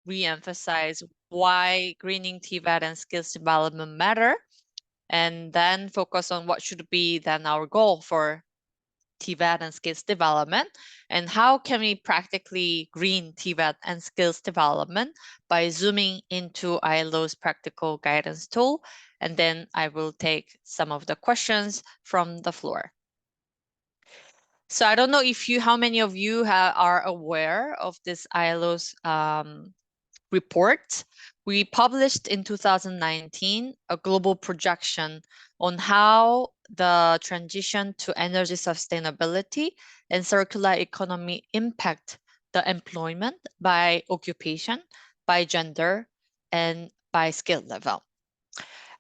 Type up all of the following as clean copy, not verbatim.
re-emphasize why greening TVET and skills development matter, and then focus on what should be then our goal for TVET and skills development, and how can we practically green TVET and skills development by zooming into ILO's practical guidance tool. And then I will take some of the questions from the floor. So I don't know if how many of you are aware of this ILO's report. We published in 2019 a global projection on how the transition to energy sustainability and circular economy impact the employment by occupation, by gender, and by skill level.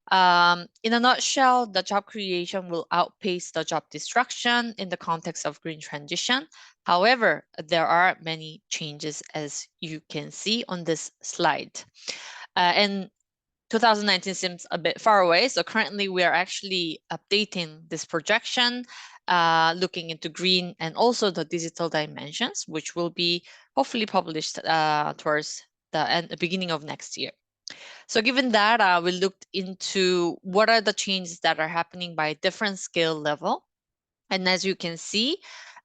In a nutshell, the job creation will outpace the job destruction in the context of green transition. However, there are many changes, as you can see on this slide. And 2019 seems a bit far away. So currently we are actually updating this projection, looking into green and also the digital dimensions, which will be hopefully published towards the beginning of next year. So given that, we looked into what are the changes that are happening by different skill level. And as you can see,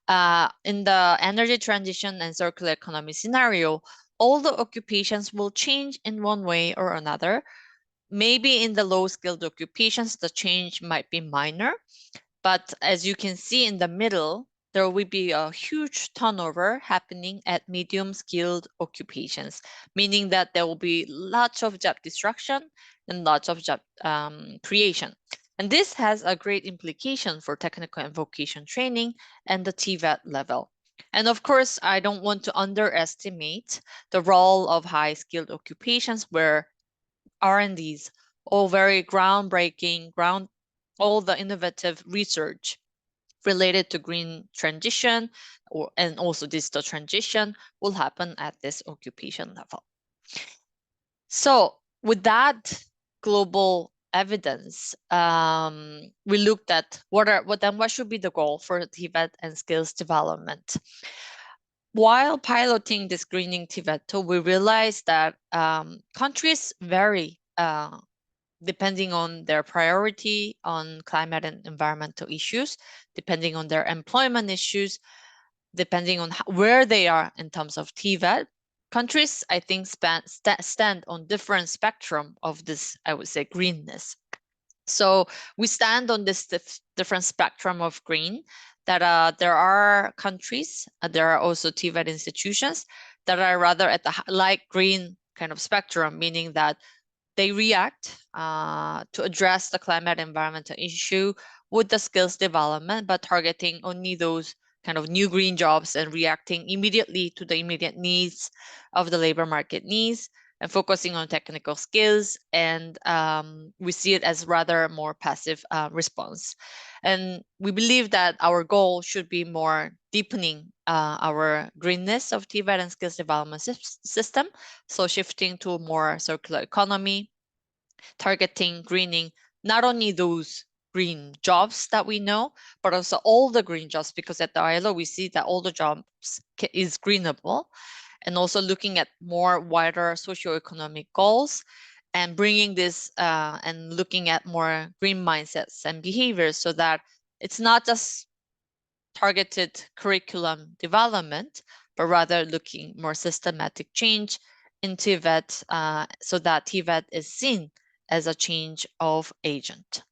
in the energy transition and circular economy scenario, all the occupations will change in one way or another. Maybe in the low-skilled occupations, the change might be minor. But as you can see in the middle, there will be a huge turnover happening at medium-skilled occupations, meaning that there will be lots of job destruction and lots of job creation. And this has a great implication for technical and vocation training and the TVET level. And of course, I don't want to underestimate the role of high-skilled occupations where R&Ds, all very groundbreaking, all the innovative research related to green transition and also digital transition will happen at this occupation level. So with that global evidence, we looked at what should be the goal for TVET and skills development. While piloting this greening TVET tool, we realized that countries vary depending on their priority on climate and environmental issues, depending on their employment issues, depending on where they are in terms of TVET. Countries, I think, stand on different spectrum of this, I would say, greenness. So we stand on this different spectrum of green, that there are countries, there are also TVET institutions that are rather at the light green kind of spectrum, meaning that they react to address the climate environmental issue with the skills development, but targeting only those kind of new green jobs and reacting immediately to the immediate needs of the labor market needs and focusing on technical skills. And we see it as rather more passive response. And we believe that our goal should be more deepening our greenness of TVET and skills development system. So shifting to a more circular economy, targeting greening, not only those green jobs that we know, but also all the green jobs, because at the ILO, we see that all the jobs is greenable, and also looking at more wider socioeconomic goals and bringing this and looking at more green mindsets and behaviors so that it's not just targeted curriculum development, but rather looking more systematic change in TVET so that TVET is seen as a change of agent.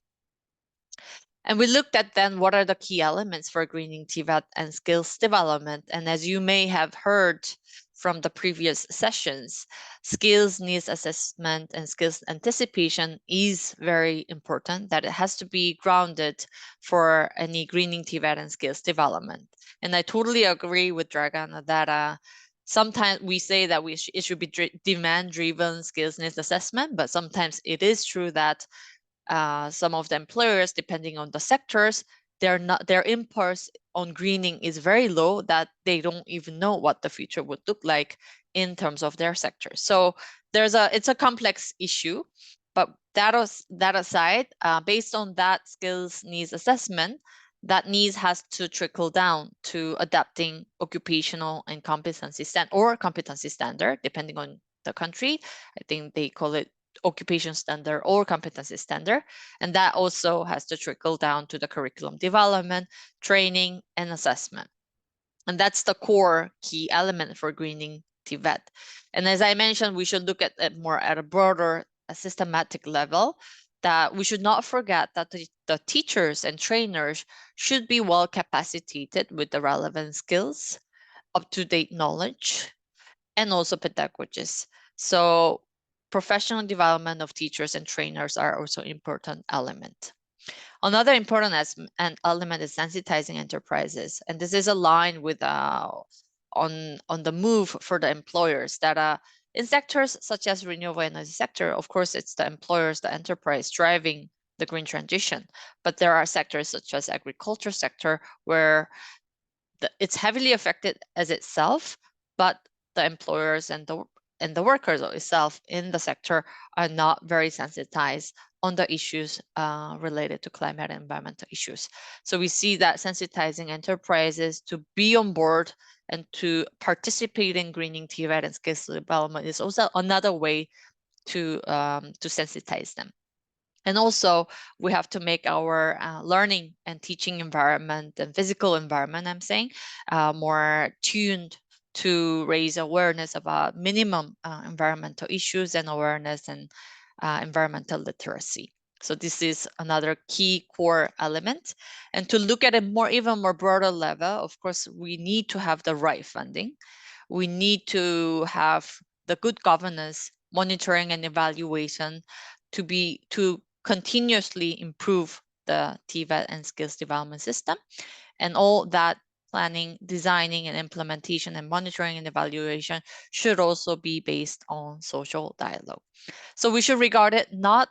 And we looked at then what are the key elements for greening TVET and skills development. And as you may have heard from the previous sessions, skills needs assessment and skills anticipation is very important, that it has to be grounded for any greening TVET and skills development. And I totally agree with Dragan that sometimes we say that it should be demand-driven skills needs assessment, but sometimes it is true that some of the employers, depending on the sectors, their impulse on greening is very low, that they don't even know what the future would look like in terms of their sector. So it's a complex issue, but that aside, based on that skills needs assessment, that needs has to trickle down to adapting occupational and competency standard, depending on the country. I think they call it occupation standard or competency standard. And that also has to trickle down to the curriculum development, training, and assessment. And that's the core key element for greening TVET. And as I mentioned, we should look at it more at a broader, a systematic level, that we should not forget that the teachers and trainers should be well capacitated with the relevant skills, up-to-date knowledge, and also pedagogists. So professional development of teachers and trainers are also important element. Another important element is sensitizing enterprises, and this is aligned with on the move for the employers that in sectors such as renewable energy sector. Of course, it's the employers, the enterprise driving the green transition, but there are sectors such as agriculture sector where it's heavily affected as itself, but the employers and the workers itself in the sector are not very sensitized on the issues related to climate and environmental issues. So we see that sensitizing enterprises to be on board and to participate in greening TVET and skills development is also another way to sensitize them. And also, we have to make our learning and teaching environment and physical environment, I'm saying, more tuned to raise awareness about minimum environmental issues and awareness and environmental literacy. So this is another key core element. And to look at a even more broader level, of course, we need to have the right funding. We need to have the good governance, monitoring and evaluation to continuously improve the TVET and skills development system. And all that planning, designing, and implementation and monitoring and evaluation should also be based on social dialogue. So we should regard it not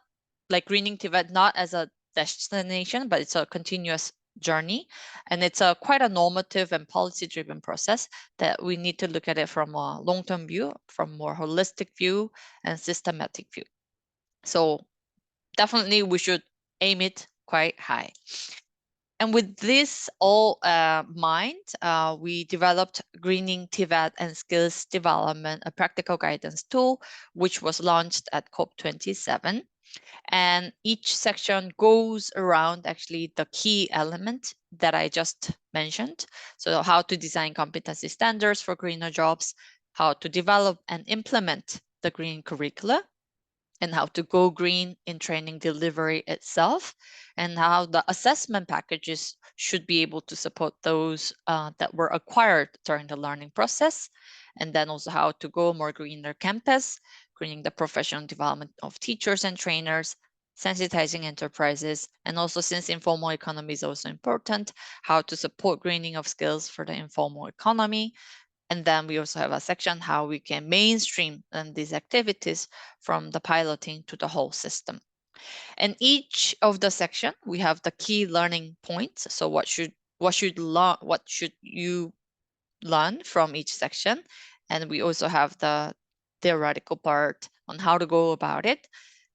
like greening TVET, not as a destination, but it's a continuous journey. And it's quite a normative and policy-driven process that we need to look at it from a long-term view, from more holistic view and systematic view. So definitely we should aim it quite high. And with this all mind, we developed Greening TVET and Skills Development, a practical guidance tool, which was launched at COP27. And each section goes around actually the key element that I just mentioned. So how to design competency standards for greener jobs, how to develop and implement the green curricula, and how to go green in training delivery itself, and how the assessment packages should be able to support those that were acquired during the learning process, and then also how to go more greener campus, greening the professional development of teachers and trainers, sensitizing enterprises, and also since informal economy is also important, how to support greening of skills for the informal economy. And then we also have a section how we can mainstream these activities from the piloting to the whole system. And each of the section, we have the key learning points. So what should you learn from each section? And we also have the theoretical part on how to go about it.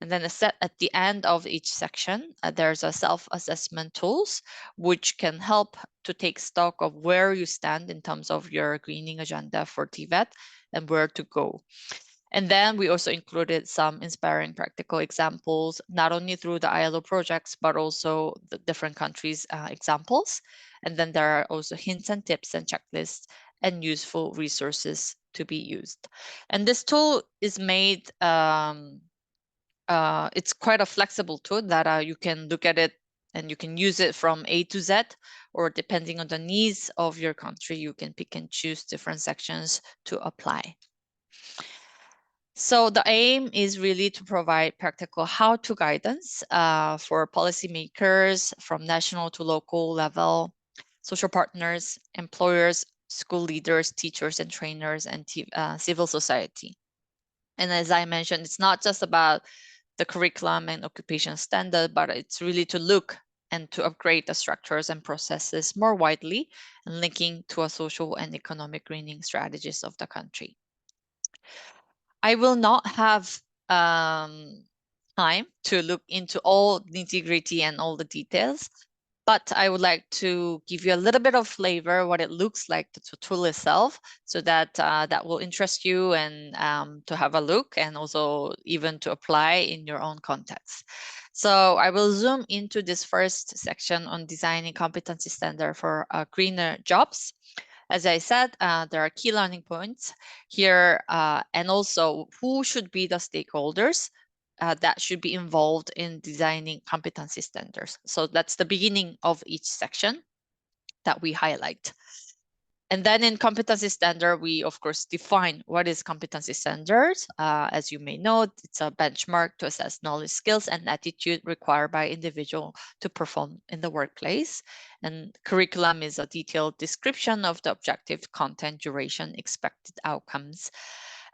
And then at the end of each section, there's a self-assessment tools, which can help to take stock of where you stand in terms of your greening agenda for TVET and where to go. And then we also included some inspiring practical examples, not only through the ILO projects, but also the different countries' examples. And then there are also hints and tips and checklists and useful resources to be used. And this tool is made it's quite a flexible tool that you can look at it and you can use it from A to Z, or depending on the needs of your country, you can pick and choose different sections to apply. So the aim is really to provide practical how-to guidance for policymakers from national to local level, social partners, employers, school leaders, teachers and trainers, and civil society. And as I mentioned, it's not just about the curriculum and occupation standard, but it's really to look and to upgrade the structures and processes more widely and linking to a social and economic greening strategies of the country. I will not have time to look into all nitty-gritty and all the details, But I would like to give you a little bit of flavor what it looks like, the tool itself, so that that will interest you and to have a look and also even to apply in your own context. So I will zoom into this first section on designing competency standard for greener jobs. As I said, there are key learning points here, and also who should be the stakeholders that should be involved in designing competency standards. So that's the beginning of each section that we highlight. And then in competency standard, we of course define what is competency standards. As you may know, it's a benchmark to assess knowledge, skills, and attitude required by individual to perform in the workplace. And curriculum is a detailed description of the objective, content, duration, expected outcomes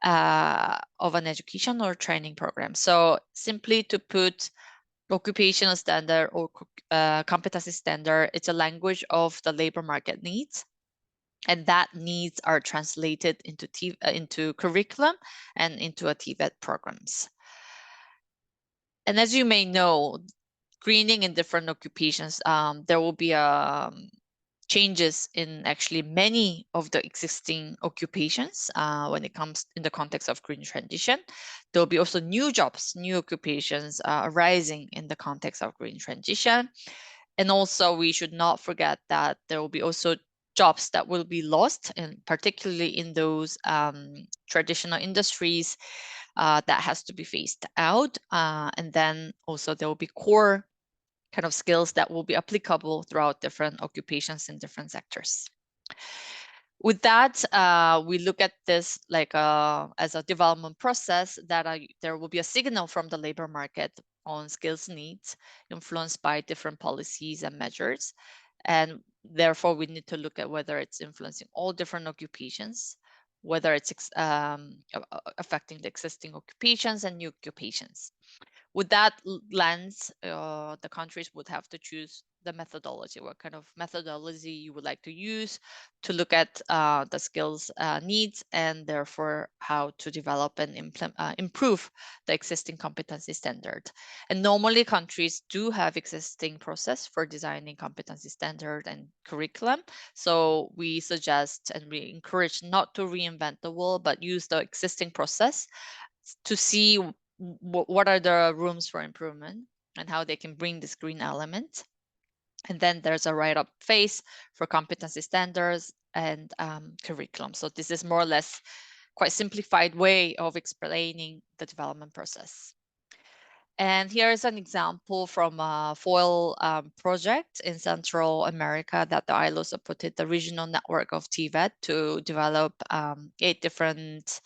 of an education or training program. So simply to put, occupational standard or competency standard, it's a language of the labor market needs. And that needs are translated into curriculum and into a TVET programs. And as you may know, greening in different occupations, there will be changes in actually many of the existing occupations when it comes in the context of green transition. There will be also new jobs, new occupations arising in the context of green transition. And also we should not forget that there will be also jobs that will be lost, and particularly in those traditional industries that has to be phased out. And then also there will be core kind of skills that will be applicable throughout different occupations in different sectors. With that, we look at this like as a development process that there will be a signal from the labor market on skills needs influenced by different policies and measures. And therefore, we need to look at whether it's influencing all different occupations, whether it's affecting the existing occupations and new occupations. With that lens, the countries would have to choose the methodology, what kind of methodology you would like to use to look at the skills needs, and therefore how to develop and improve the existing competency standard. And normally countries do have existing process for designing competency standard and curriculum. So we suggest and we encourage not to reinvent the wheel, but use the existing process to see what are the rooms for improvement and how they can bring this green element. And then there's a write-up phase for competency standards and curriculum. So this is more or less quite simplified way of explaining the development process. And here is an example from a FOIL project in Central America that the ILO supported the regional network of TVET to develop 8 different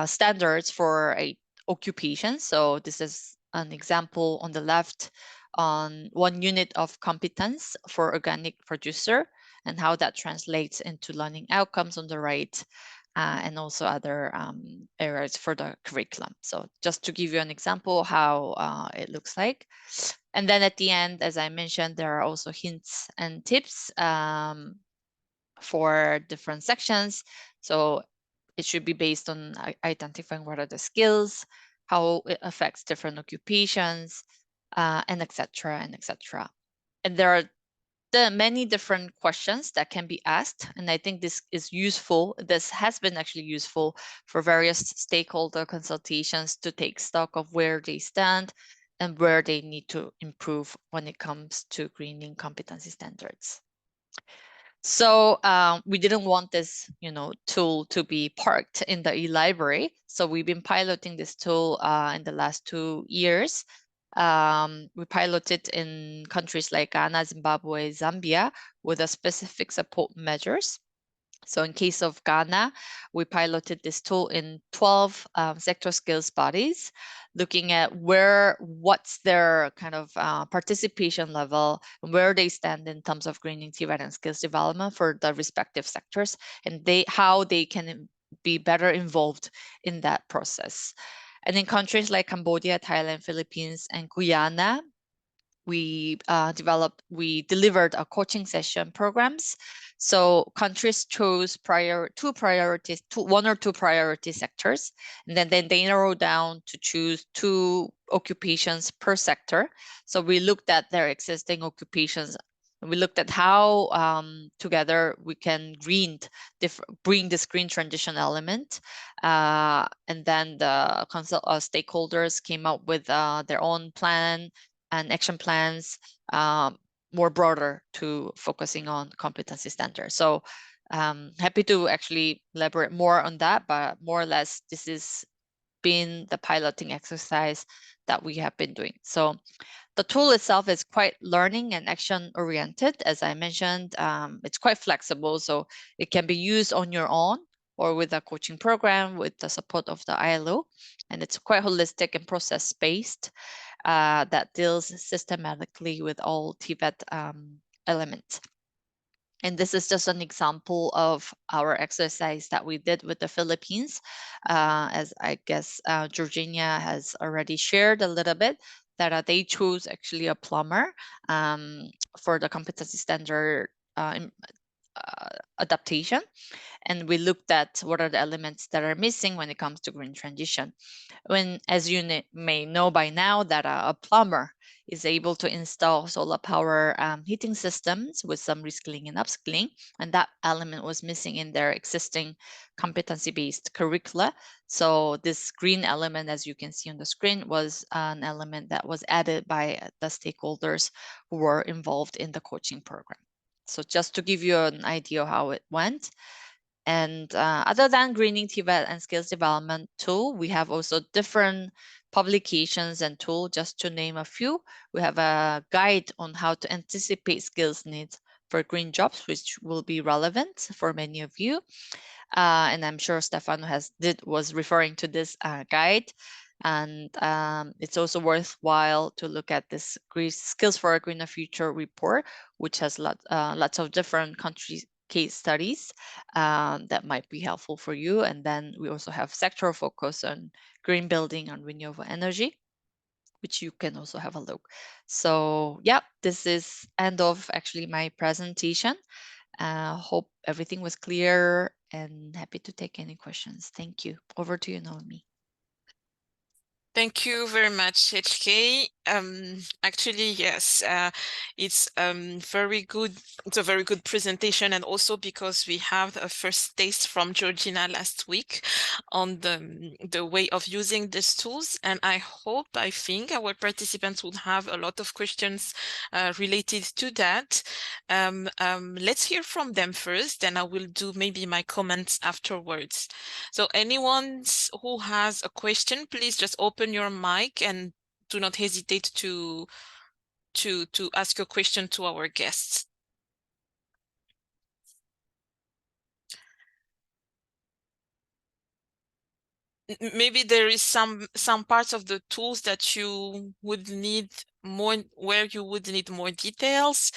standards for 8 occupations. So this is an example on the left on 1 unit of competence for organic producer and how that translates into learning outcomes on the right, and also other areas for the curriculum. So just to give you an example how it looks like. And then at the end, as I mentioned, there are also hints and tips for different sections. So it should be based on identifying what are the skills, how it affects different occupations, and etc. and etc. And there are many different questions that can be asked, and I think this is useful. This has been actually useful for various stakeholder consultations to take stock of where they stand and where they need to improve when it comes to greening competency standards. So we didn't want this, tool to be parked in the e-library. So we've been piloting this tool in the last 2 years. We piloted in countries like Ghana, Zimbabwe, Zambia with a specific support measures. So in case of Ghana, we piloted this tool in 12 sector skills bodies, looking at what's their kind of participation level, and where they stand in terms of greening TVET and skills development for the respective sectors, and how they can be better involved in that process. And in countries like Cambodia, Thailand, Philippines, and Guyana, we delivered a coaching session programs. So countries chose one or two priority sectors, and then they narrowed down to choose 2 occupations per sector. So we looked at their existing occupations We looked at how together we can bring this green transition element. And then the stakeholders came up with their own plan and action plans, more broader to focusing on competency standards. So happy to actually elaborate more on that, but more or less this is been the piloting exercise that we have been doing. So the tool itself is quite learning and action oriented. As I mentioned, it's quite flexible, so it can be used on your own or with a coaching program with the support of the ILO. And it's quite holistic and process based that deals systematically with all TVET elements. And this is just an example of our exercise that we did with the Philippines. As I guess Georgina has already shared a little bit, that they chose actually a plumber for the competency standard adaptation. And we looked at what are the elements that are missing when it comes to green transition. When, as you may know by now, that a plumber is able to install solar power heating systems with some reskilling and upskilling, and that element was missing in their existing competency-based curricula. So this green element, as you can see on the screen, was an element that was added by the stakeholders who were involved in the coaching program. So just to give you an idea of how it went. And other than greening TVET and skills development tool, we have also different publications and tools. Just to name a few, we have a guide on how to anticipate skills needs for green jobs, which will be relevant for many of you. And I'm sure Stefano was referring to this guide. And it's also worthwhile to look at this Skills for a Greener Future report, which has lots of different countries case studies that might be helpful for you. And then we also have sectoral focus on green building and renewable energy, which you can also have a look. So yeah, this is end of actually my presentation. Hope everything was clear and happy to take any questions. Thank you. Over to you, Naomi. Thank you very much, HK. Actually, yes, it's very good. It's a very good presentation, and also because we have a first taste from Georgina last week on the way of using these tools, and I think our participants would have a lot of questions related to that. Let's hear from them first, and I will do maybe my comments afterwards. So anyone who has a question, please just open your mic and do not hesitate to ask a question to our guests. Maybe there is some parts of the tools that you would need more, where you would need more details.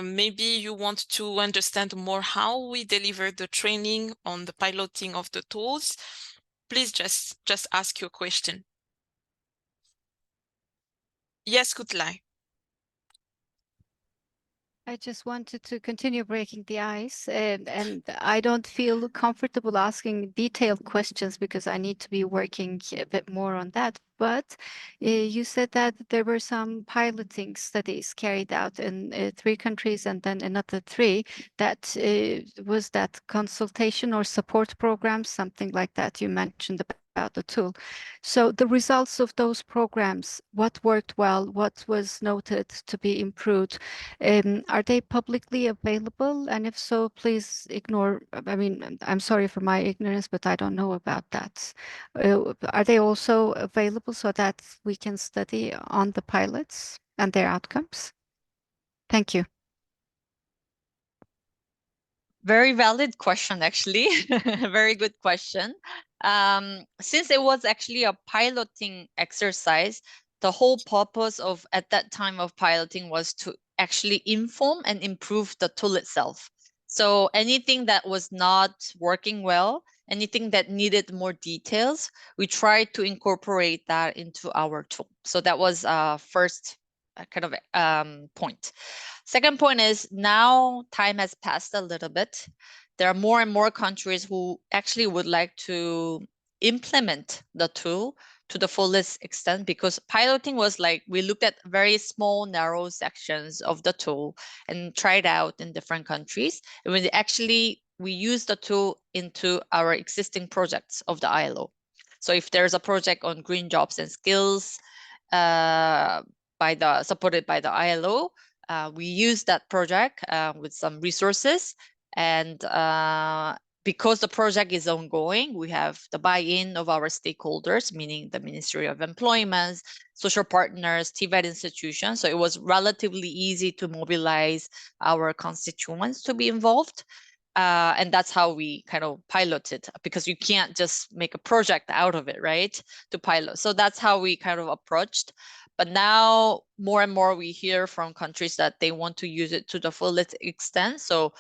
Maybe you want to understand more how we deliver the training on the piloting of the tools. Please just ask your question. Yes, Kutlai. I just wanted to continue breaking the ice, and I don't feel comfortable asking detailed questions because I need to be working a bit more on that. But you said that there were some piloting studies carried out in 3 countries and then another 3. That was that consultation or support programs, something like that you mentioned about the tool. So the results of those programs, what worked well, what was noted to be improved, are they publicly available? And if so, please ignore, I mean, I'm sorry for my ignorance, but I don't know about that. Are they also available so that we can study on the pilots and their outcomes? Thank you. Very valid question, actually. Very good question. Since it was actually a piloting exercise, the whole purpose of at that time of piloting was to actually inform and improve the tool itself. So anything that was not working well, anything that needed more details, we tried to incorporate that into our tool. So that was first kind of point. Second point is now time has passed a little bit. There are more and more countries who actually would like to implement the tool to the fullest extent, because piloting was like we looked at very small, narrow sections of the tool and tried out in different countries. And we use the tool into our existing projects of the ILO. So if there's a project on green jobs and skills supported by the ILO, we use that project with some resources, and because the project is ongoing, we have the buy-in of our stakeholders, meaning the Ministry of Employment, social partners, TVET institutions. So it was relatively easy to mobilize our constituents to be involved. And that's how we kind of piloted, because you can't just make a project out of it, right? To pilot. So that's how we kind of approached. But now more and more we hear from countries that they want to use it to the fullest extent. So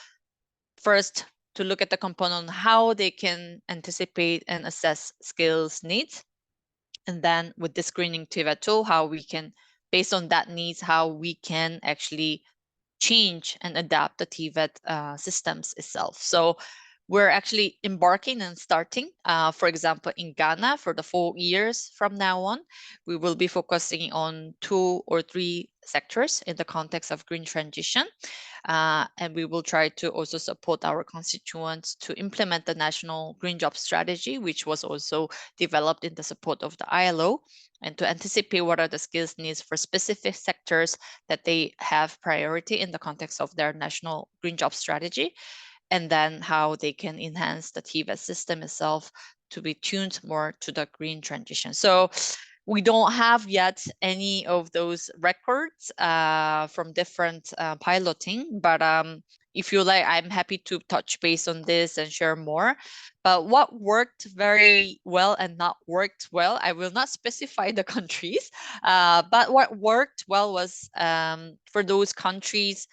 first, to look at the component, how they can anticipate and assess skills needs. And then with the screening TVET tool, how we can, based on that needs, how we can actually change and adapt the TVET systems itself. So we're actually embarking and starting, for example, in Ghana for the 4 years from now on, we will be focusing on 2 or 3 sectors in the context of green transition. And we will try to also support our constituents to implement the national green job strategy, which was also developed in the support of the ILO, and to anticipate what are the skills needs for specific sectors that they have priority in the context of their national green job strategy, and then how they can enhance the TVET system itself to be tuned more to the green transition. So we don't have yet any of those records from different piloting, but if you like, I'm happy to touch base on this and share more. But what worked very well and not worked well, I will not specify the countries, but what worked well was for those countries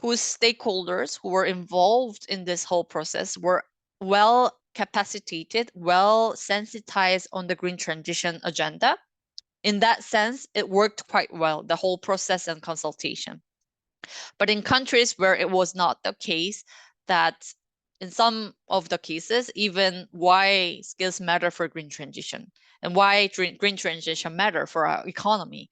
whose stakeholders who were involved in this whole process were well capacitated, well sensitized on the green transition agenda. In that sense, it worked quite well, the whole process and consultation. But in countries where it was not the case, that in some of the cases, even why skills matter for green transition and why green transition matter for our economy,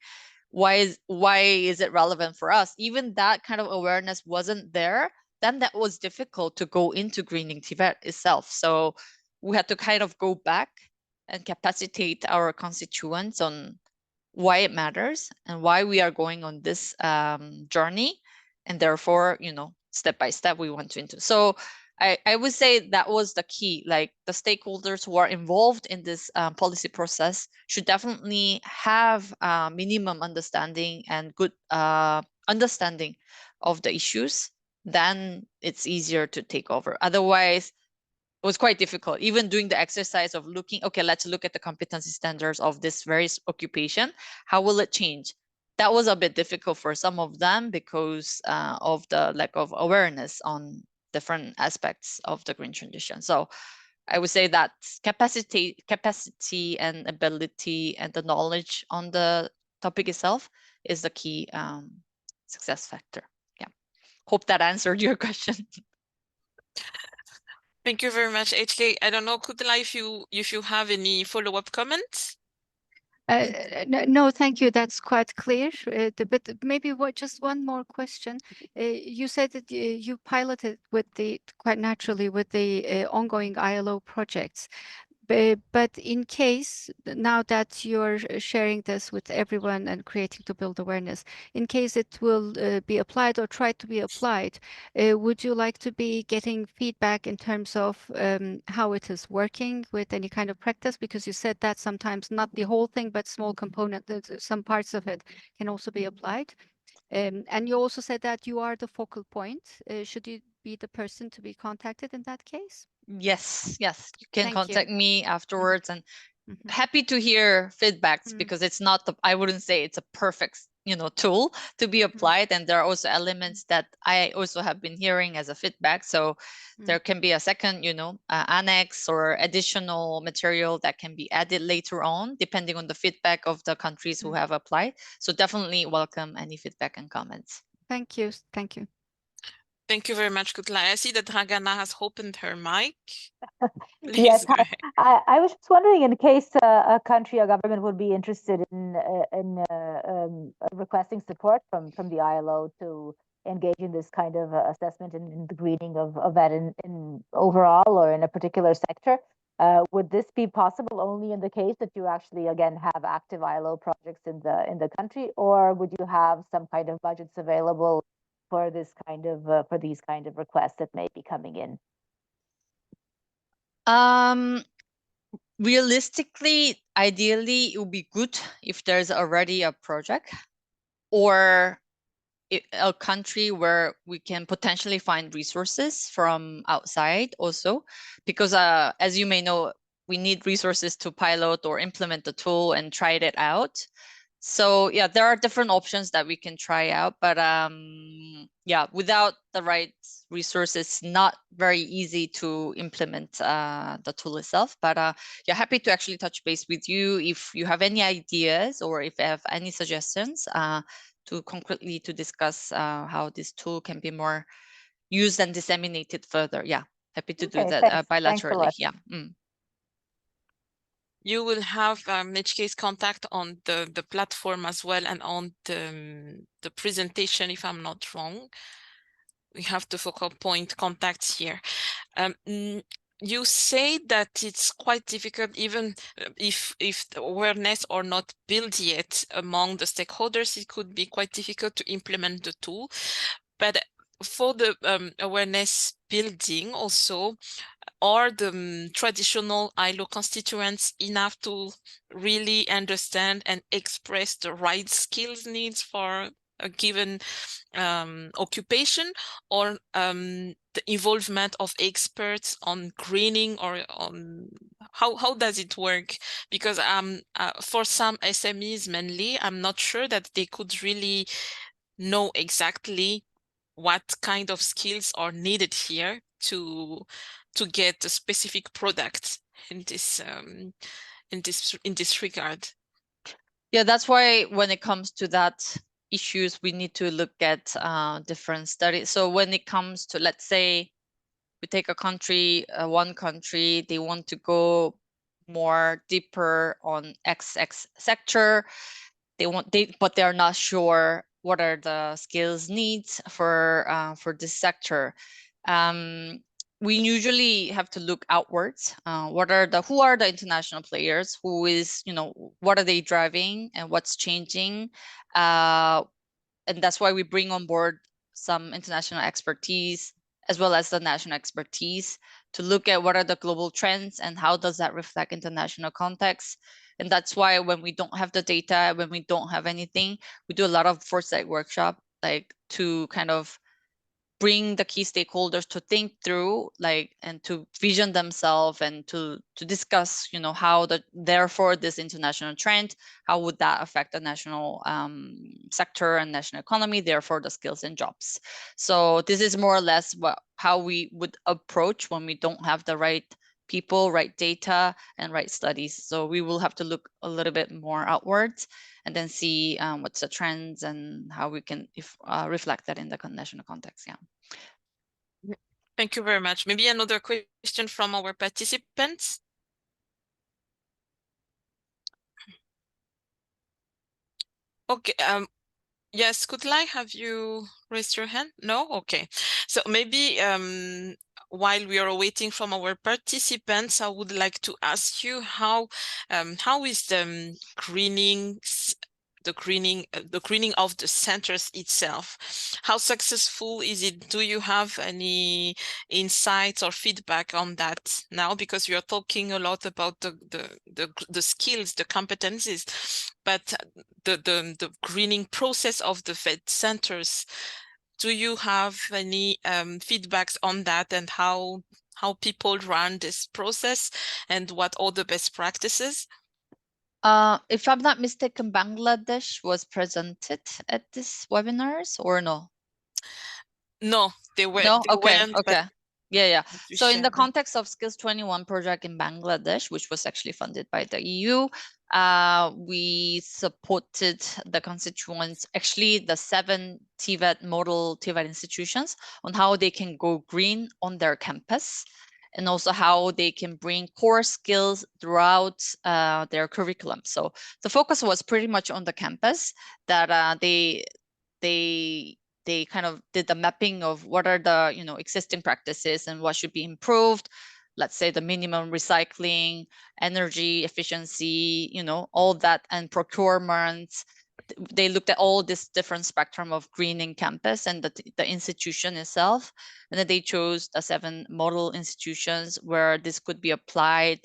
why is it relevant for us, even that kind of awareness wasn't there, then that was difficult to go into greening TVET itself. So we had to kind of go back and capacitate our constituents on why it matters and why we are going on this journey, and therefore, step by step we want to into. So I would say that was the key. Like the stakeholders who are involved in this policy process should definitely have minimum understanding and good understanding of the issues. Then it's easier to take over. Otherwise, it was quite difficult. Even doing the exercise of looking, okay, let's look at the competency standards of this various occupation. How will it change? That was a bit difficult for some of them because of the lack of awareness on different aspects of the green transition. So I would say that capacity and ability and the knowledge on the topic itself is the key success factor. Yeah. Hope that answered your question. Thank you very much, HK. I don't know, Kudla, if you have any follow-up comments? No, thank you. That's quite clear. But maybe just one more question. You said that you piloted quite naturally with the ongoing ILO projects. But in case, now that you're sharing this with everyone and creating to build awareness, in case it will be applied or try to be applied, would you like to be getting feedback in terms of how it is working with any kind of practice? Because you said that sometimes not the whole thing, but small component, some parts of it can also be applied. And you also said that you are the focal point. Should you be the person to be contacted in that case? Yes, you can Thank contact you. me afterwards, and Mhm. happy to hear feedbacks, Mm. because it's not I wouldn't say it's a perfect tool to be applied, and there are also elements that I also have been hearing as a feedback. So there can be a second annex or additional material that can be added later on depending on the feedback of the countries who have applied. So definitely welcome any feedback and comments. Thank you. Thank you. Thank you very much, Kutlai. I see that Dragana has opened her mic. Please Yes, go ahead. I was just wondering, in case a country or government would be interested in requesting support from the ILO to engage in this kind of assessment and the greening of that in overall or in a particular sector, would this be possible only in the case that you actually again have active ILO projects in the country, or would you have some kind of budgets available for this kind of for these kind of requests that may be coming in? Realistically, ideally, it would be good if there's already a project or a country where we can potentially find resources from outside also, because as you may know, we need resources to pilot or implement the tool and try it out. So yeah, there are different options that we can try out, but yeah, without the right resources, not very easy to implement the tool itself. But yeah, happy to actually touch base with you if you have any ideas or if you have any suggestions to concretely to discuss how this tool can be more used and disseminated further. Yeah, happy to do that Thanks. bilaterally. Thanks a lot. Yeah. You will have HK's contact on the platform as well and on the presentation, if I'm not wrong. We have the focal point contacts here. You say that it's quite difficult, even if the awareness are not built yet among the stakeholders, it could be quite difficult to implement the tool. But for the awareness building also, are the traditional ILO constituents enough to really understand and express the right skills needs for a given occupation, or the involvement of experts on greening, or on how does it work? Because for some SMEs mainly, I'm not sure that they could really know exactly what kind of skills are needed here to get a specific product in this regard. Yeah, that's why when it comes to that issues, we need to look at different studies. So when it comes to, let's say, we take a country, one country, they want to go more deeper on XX sector. But they're not sure what are the skills needs for this sector. We usually have to look outwards. Who are the international players? Who is, what are they driving and what's changing? And that's why we bring on board some international expertise as well as the national expertise to look at what are the global trends and how does that reflect international context. And that's why when we don't have the data, when we don't have anything, we do a lot of foresight workshop, like to kind of bring the key stakeholders to think through, and to vision themselves and to discuss, how therefore this international trend, how would that affect the national sector and national economy, therefore the skills and jobs. So this is more or less how we would approach when we don't have the right people, right data, and right studies. So we will have to look a little bit more outwards and then see what's the trends and how we can reflect that in the national context. Yeah. Thank you very much. Maybe another question from our participants. Okay. Yes, Kutlai, have you raised your hand? No? Okay. So maybe while we are waiting from our participants, I would like to ask you how is the greening of the centers itself? How successful is it? Do you have any insights or feedback on that now? Because we are talking a lot about the skills, the competencies, but the greening process of the VET centers. Do you have any feedbacks on that, and how people run this process, and what are the best practices? If I'm not mistaken, Bangladesh was presented at this webinars or no? No, they were. No? They Okay. weren't, Okay. Yeah. You So in the shared. context of Skills 21 project in Bangladesh, which was actually funded by the EU, we supported the constituents, actually the 7 TVET model TVET institutions, on how they can go green on their campus, and also how they can bring core skills throughout their curriculum. So the focus was pretty much on the campus, that they kind of did the mapping of what are the existing practices and what should be improved. Let's say the minimum recycling, energy efficiency, all that, and procurement. They looked at all this different spectrum of greening campus and the institution itself, and then they chose the 7 model institutions where this could be applied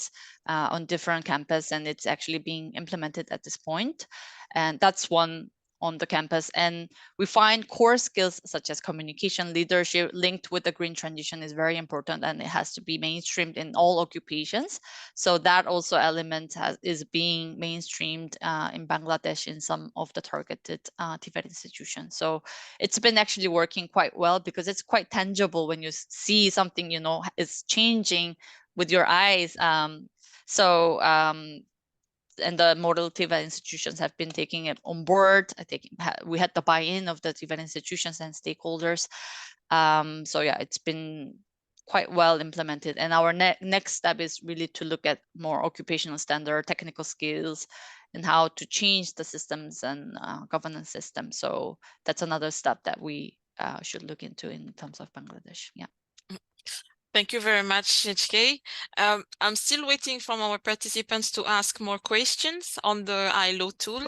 on different campus, and it's actually being implemented at this point. And that's one on the campus. And we find core skills such as communication, leadership linked with the green transition is very important, and it has to be mainstreamed in all occupations. So that also element is being mainstreamed in Bangladesh in some of the targeted TVET institutions. So it's been actually working quite well, because it's quite tangible when you see something, is changing with your eyes. And the model TVET institutions have been taking it on board. I think we had the buy-in of the TVET institutions and stakeholders. So yeah, it's been quite well implemented. And our next step is really to look at more occupational standard, technical skills, and how to change the systems and governance systems. So that's another step that we should look into in terms of Bangladesh. Yeah. Thank you very much, HK. I'm still waiting for our participants to ask more questions on the ILO tool.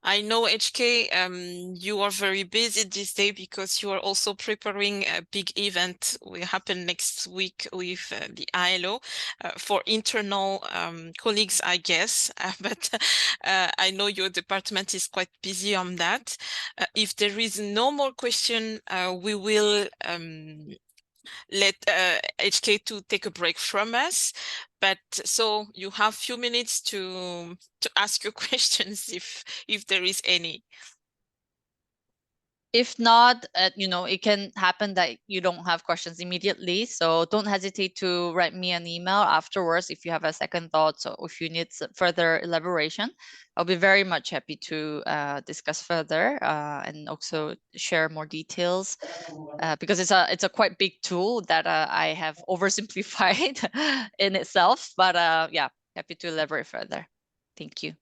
I know, HK, you are very busy this day because you are also preparing a big event will happen next week with the ILO for internal colleagues, I guess. But I know your department is quite busy on that. If there is no more question, we will let HK to take a break from us. But so you have few minutes to ask your questions if there is any. If not, it can happen that you don't have questions immediately. So don't hesitate to write me an email afterwards if you have a second thought, or if you need further elaboration. I'll be very much happy to discuss further and also share more details, because it's a quite big tool that I have oversimplified in itself. But yeah, happy to elaborate further. Thank you.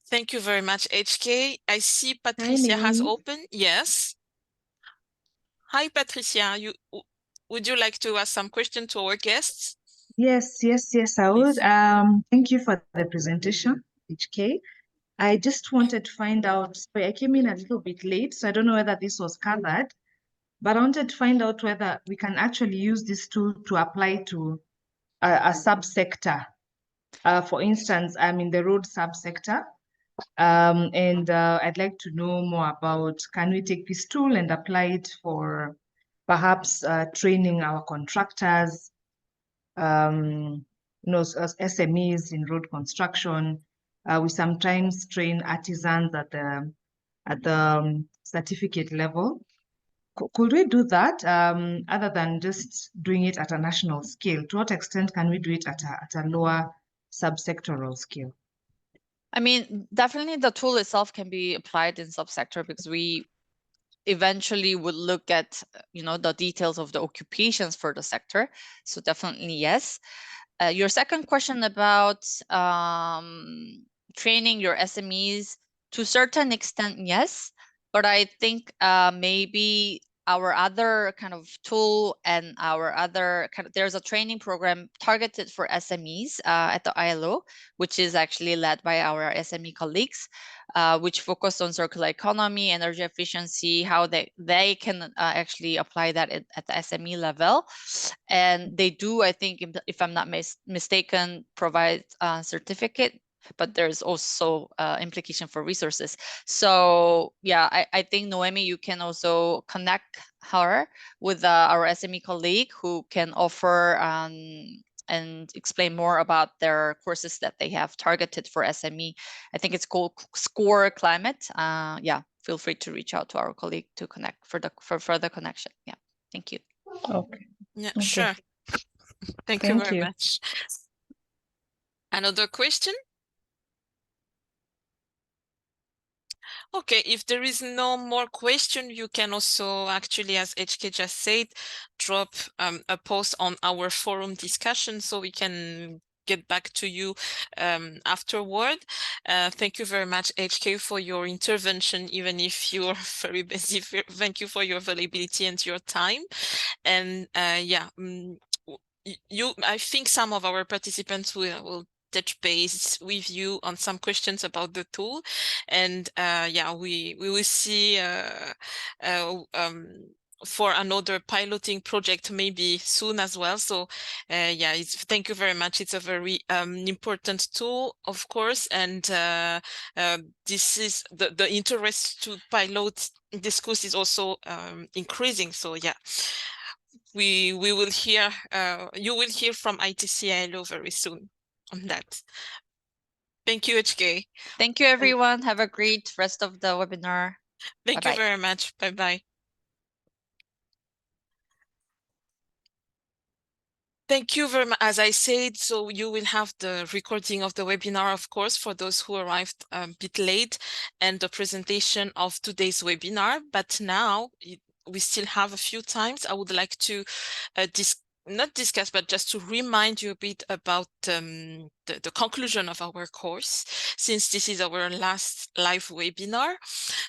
Thank you very much, HK. I see Patricia has opened. Yes. Hi, Patricia. Would you like to ask some question to our guests? Yes, I would. Thank you for the presentation, HK. I just wanted to find out, sorry, I came in a little bit late, so I don't know whether this was covered, but I wanted to find out whether we can actually use this tool to apply to a subsector. For instance, I'm in the road subsector, and I'd like to know more about, can we take this tool and apply it for perhaps training our contractors, as SMEs in road construction. We sometimes train artisans at the certificate level. Could we do that other than just doing it at a national scale? To what extent can we do it at a lower subsectoral scale? I mean, definitely the tool itself can be applied in subsector, because we eventually would look at the details of the occupations for the sector. So definitely yes. Your second question about training your SMEs, to a certain extent, yes. But I think maybe our other kind of tool and our other there's a training program targeted for SMEs at the ILO, which is actually led by our SME colleagues, which focus on circular economy, energy efficiency, how they can actually apply that at the SME level. And they do, I think, if I'm not mistaken, provide a certificate, but there's also implication for resources. So yeah, I think Noemi, you can also connect her with our SME colleague who can offer and explain more about their courses that they have targeted for SME. I think it's called Score Climate. Yeah, feel free to reach out to our colleague to connect for further connection. Yeah, thank you. Okay. Yeah, Okay. sure. Thank you very much. Another question? Okay, if there is no more question, you can also actually, as HK just said, drop a post on our forum discussion so we can get back to you afterward. Thank you very much, HK, for your intervention, even if you're very busy. Thank you for your availability and your time. And yeah, I think some of our participants will touch base with you on some questions about the tool, and yeah, we will see for another piloting project maybe soon as well. So yeah, thank you very much. It's a very important tool, of course, and this is the interest to pilot this course is also increasing. So yeah, we will hear you will hear from ITC-ILO very soon on that. Thank you, HK. Thank you, everyone. Have a great rest of the webinar. Thank you very much. Bye-bye. Thank you very much. As I said, so you will have the recording of the webinar, of course, for those who arrived a bit late, and the presentation of today's webinar. But now we still have a few times. I would like to not discuss, but just to remind you a bit about the conclusion of our course, since this is our last live webinar.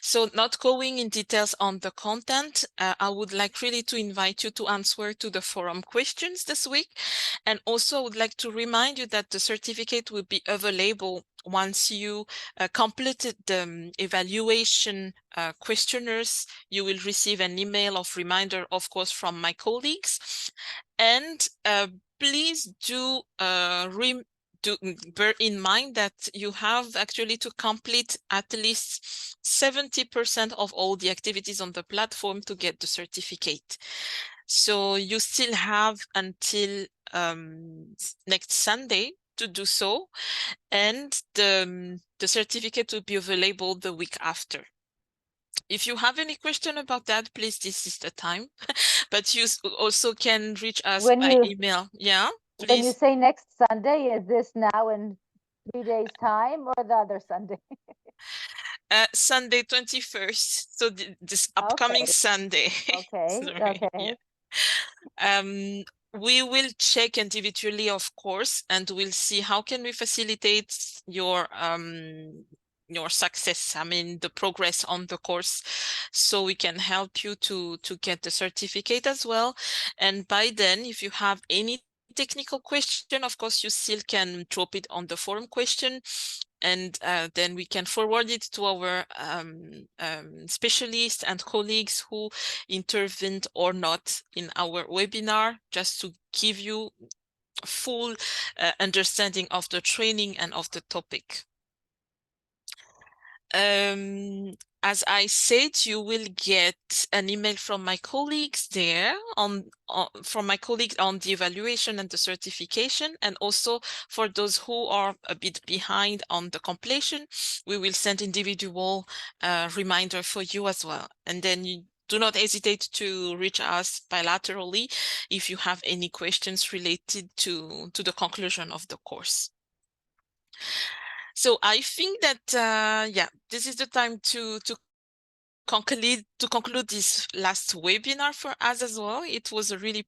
So not going in details on the content, I would like really to invite you to answer to the forum questions this week. And also I would like to remind you that the certificate will be available once you completed the evaluation questionnaires. You will receive an email of reminder, of course, from my colleagues. And please do bear in mind that you have actually to complete at least 70% of all the activities on the platform to get the certificate. So you still have until next Sunday to do so, and the certificate will be available the week after. If you have any question about that, please, this is the time. But you also can reach us by email. Yeah, please. When you say next Sunday, is this now in 3 days' time or the other Sunday? Sunday 21st. So this upcoming Sunday. Okay. Sorry. Okay. Yeah. We will check individually, of course, and we'll see how can we facilitate your success, I mean, the progress on the course, so we can help you to get the certificate as well. And by then, if you have any technical question, of course, you still can drop it on the forum question, and then we can forward it to our specialists and colleagues who intervened or not in our webinar, just to give you full understanding of the training and of the topic. As I said, you will get an email from my colleagues there from my colleagues on the evaluation and the certification, and also for those who are a bit behind on the completion, we will send individual reminder for you as well. And then you do not hesitate to reach us bilaterally if you have any questions related to the conclusion of the course. So I think that yeah, this is the time to conclude this last webinar for us as well. It was a real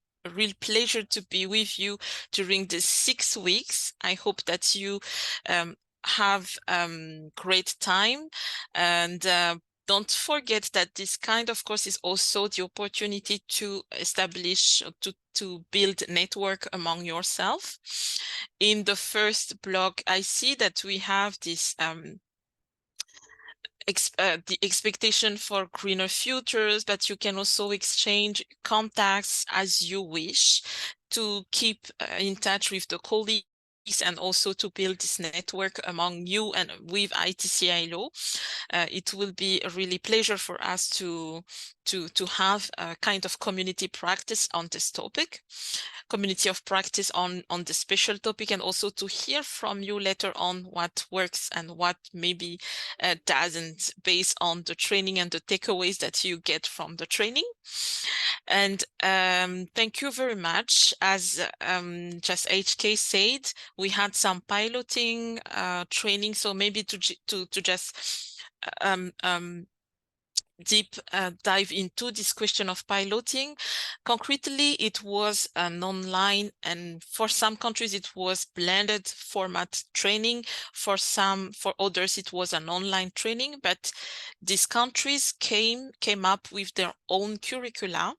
pleasure to be with you during the 6 weeks. I hope that you have great time, and don't forget that this kind of course is also the opportunity to establish, to build network among yourself. In the first blog, I see that we have this the expectation for greener futures, but you can also exchange contacts as you wish to keep in touch with the colleagues and also to build this network among you and with ITC-ILO. It will be a really pleasure for us to have a kind of community practice on this topic, community of practice on the special topic, and also to hear from you later on what works and what maybe doesn't, based on the training and the takeaways that you get from the training. And thank you very much. As just HK said, we had some piloting training, so maybe to just deep dive into this question of piloting. Concretely, it was an online, and for some countries it was blended format training. For others it was an online training, but these countries came up with their own curricula,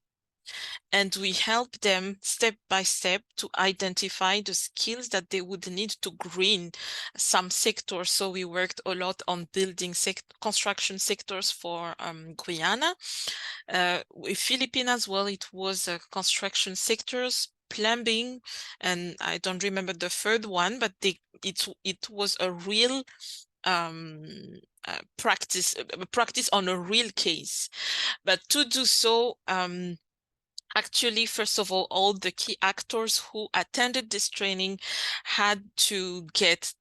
and we help them step by step to identify the skills that they would need to green some sectors. So we worked a lot on building construction sectors for Guyana. With Philippines as well, it was construction sectors, plumbing, and I don't remember the third one, but it was a real practice on a real case. But to do so, actually, first of all the key actors who attended this training had to get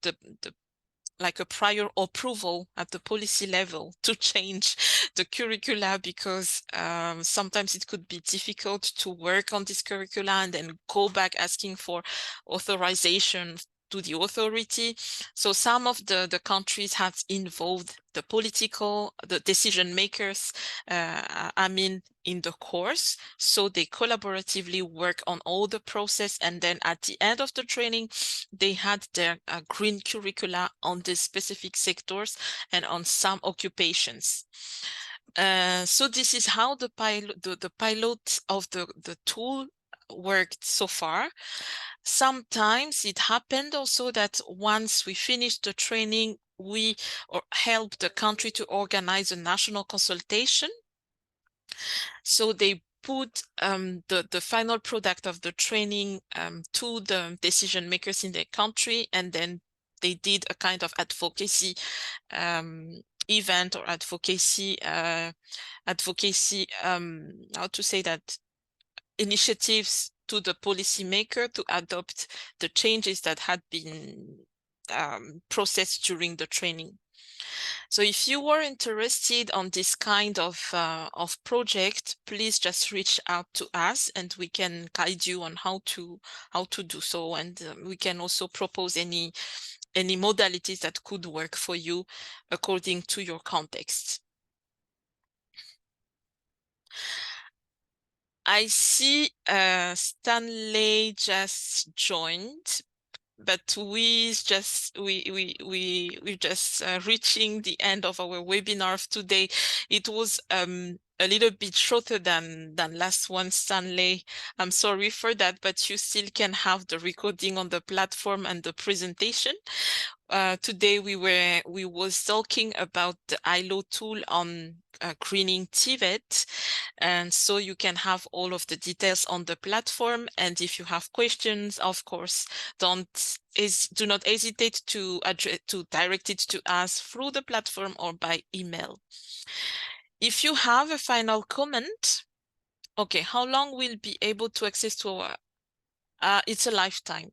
like a prior approval at the policy level to change the curricula, because sometimes it could be difficult to work on this curricula and then go back asking for authorization to the authority. So some of the countries have involved the decision makers, in the course. So they collaboratively work on all the process, and then at the end of the training, they had their green curricula on the specific sectors and on some occupations. So this is how the pilot of the tool worked so far. Sometimes it happened also that once we finished the training, we helped the country to organize a national consultation. So they put the final product of the training to the decision makers in their country, and then they did a kind of advocacy event or advocacy how to say that, initiatives to the policymaker to adopt the changes that had been processed during the training. So if you were interested on this kind of project, please just reach out to us and we can guide you on how to do so. And we can also propose any modalities that could work for you according to your context. I see Stanley just joined, but we're just reaching the end of our webinar of today. It was a little bit shorter than last one, Stanley. I'm sorry for that, but you still can have the recording on the platform and the presentation. Today we was talking about the ILO tool on greening TVET, and so you can have all of the details on the platform. And if you have questions, of course, do not hesitate to direct it to us through the platform or by email. If you have a final comment, okay, how long we'll be able to access to our it's a lifetime.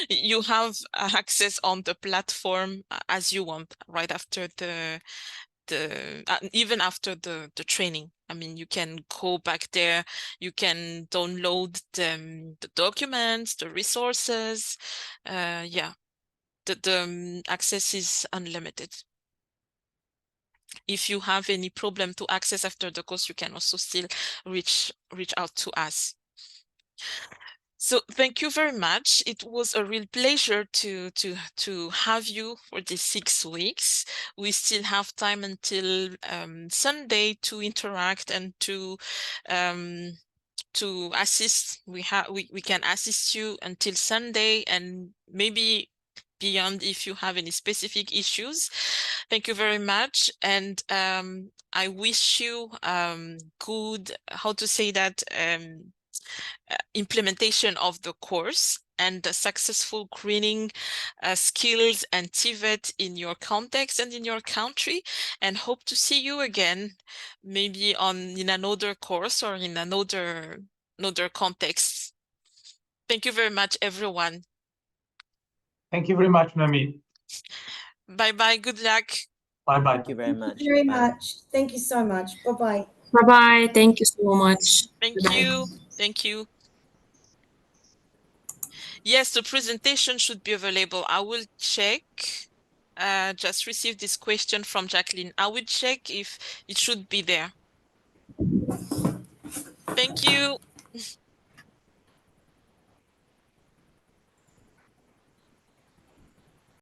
You have access on the platform as you want, right after even after the training. I mean, you can go back there, you can download the documents, the resources. Yeah, the access is unlimited. If you have any problem to access after the course, you can also still reach out to us. So thank you very much. It was a real pleasure to have you for these 6 weeks. We still have time until Sunday to interact and to assist. We can assist you until Sunday and maybe beyond if you have any specific issues. Thank you very much, and I wish you good, how to say that, implementation of the course. and the successful greening skills and TVET in your context and in your country, and hope to see you again, maybe in another course or in another context. Thank you very much, everyone. Thank you very much, Nami. Bye-bye. Good luck. Bye-bye. Thank you very much. Thank you very Bye. much. Thank you so much. Bye-bye. Bye-bye. Thank you so much. Thank Bye-bye. you. Thank you. Yes, the presentation should be available. I will check. Just received this question from Jacqueline. I will check if it should be there. Thank you.